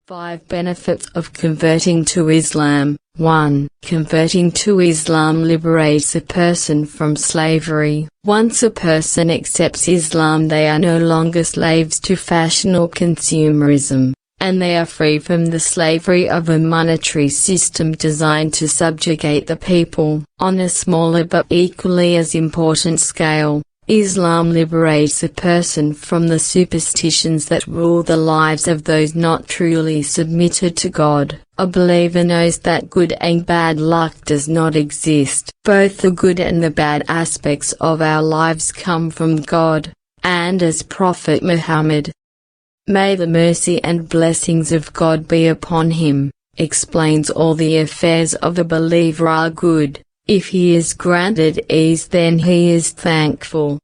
5 Benefits of converting to Islam. 1. Converting to Islam liberates a person from slavery. Once a person accepts Islam, they are no longer slaves to fashion or consumerism, and they are free from the slavery of a monetary system designed to subjugate the people. On a smaller but equally as important scale, Islam liberates a person from the superstitions that rule the lives of those not truly submitted to God. A believer knows that good and bad luck does not exist. Both the good and the bad aspects of our lives come from God, and as Prophet Muhammad, may the mercy and blessings of God be upon him, explains, all the affairs of a believer are good. If he is granted ease, then he is thankful,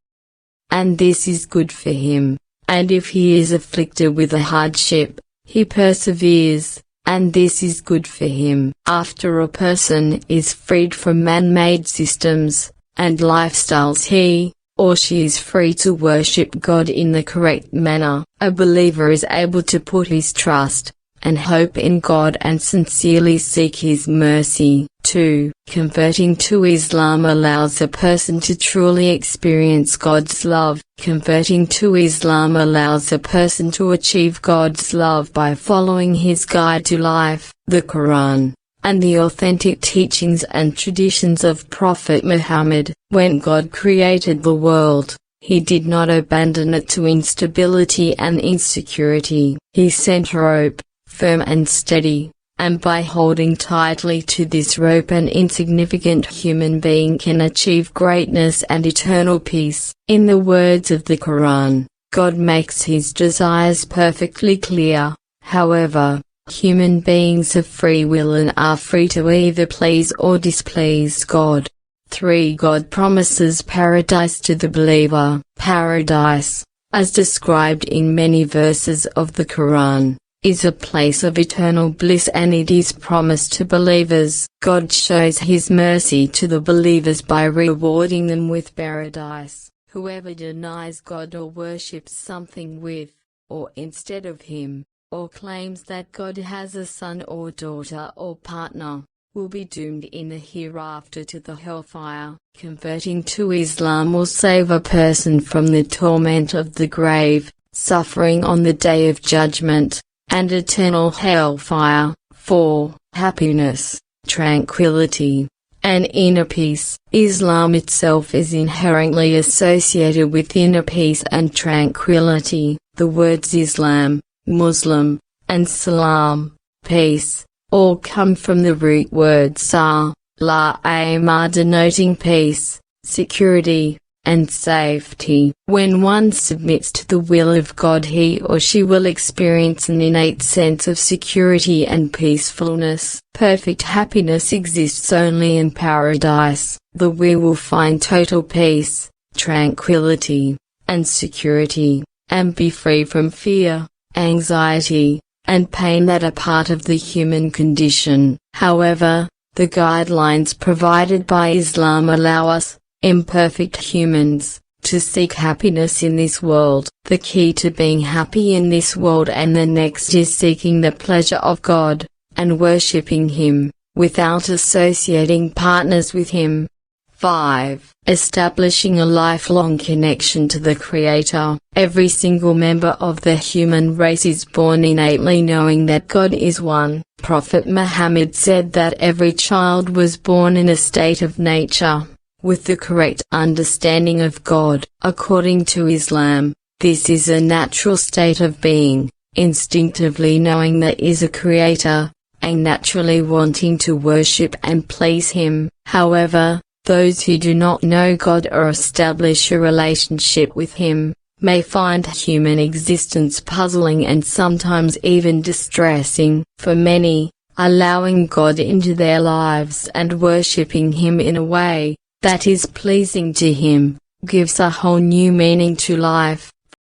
and this is good for him, and if he is afflicted with a hardship, he perseveres, and this is good for him. After a person is freed from man-made systems and lifestyles, he or she is free to worship God in the correct manner. A believer is able to put his trust and hope in God and sincerely seek His mercy. 2. Converting to Islam allows a person to truly experience God's love. Converting to Islam allows a person to achieve God's love by following His guide to life, the Quran, and the authentic teachings and traditions of Prophet Muhammad. When God created the world, He did not abandon it to instability and insecurity. He sent rope, firm and steady, and by holding tightly to this rope, an insignificant human being can achieve greatness and eternal peace. In the words of the Quran, God makes His desires perfectly clear. However, human beings have free will and are free to either please or displease God. 3. God promises paradise to the believer. Paradise, as described in many verses of the Quran, is a place of eternal bliss, and it is promised to believers. God shows His mercy to the believers by rewarding them with paradise. Whoever denies God or worships something with, or instead of Him, or claims that God has a son or daughter or partner, will be doomed in the hereafter to the hellfire. Converting to Islam will save a person from the torment of the grave, suffering on the Day of Judgment, and eternal hellfire. 4. Happiness, tranquility, and inner peace. Islam itself is inherently associated with inner peace and tranquility. The words Islam, Muslim, and Salam, peace, all come from the root word sa, la ama, denoting peace, security, and safety. When one submits to the will of God, he or she will experience an innate sense of security and peacefulness. Perfect happiness exists only in paradise. We will find total peace, tranquility, and security, and be free from fear, anxiety, and pain that are part of the human condition. However, the guidelines provided by Islam allow us, imperfect humans, to seek happiness in this world. The key to being happy in this world and the next is seeking the pleasure of God, and worshipping Him, without associating partners with Him. 5. Establishing a lifelong connection to the Creator. Every single member of the human race is born innately knowing that God is one. Prophet Muhammad said that every child was born in a state of nature, with the correct understanding of God. According to Islam, this is a natural state of being, instinctively knowing there is a Creator, and naturally wanting to worship and please Him. However, those who do not know God or establish a relationship with Him, may find human existence puzzling and sometimes even distressing. For many, allowing God into their lives and worshipping Him in a way that is pleasing to Him, gives a whole new meaning to life.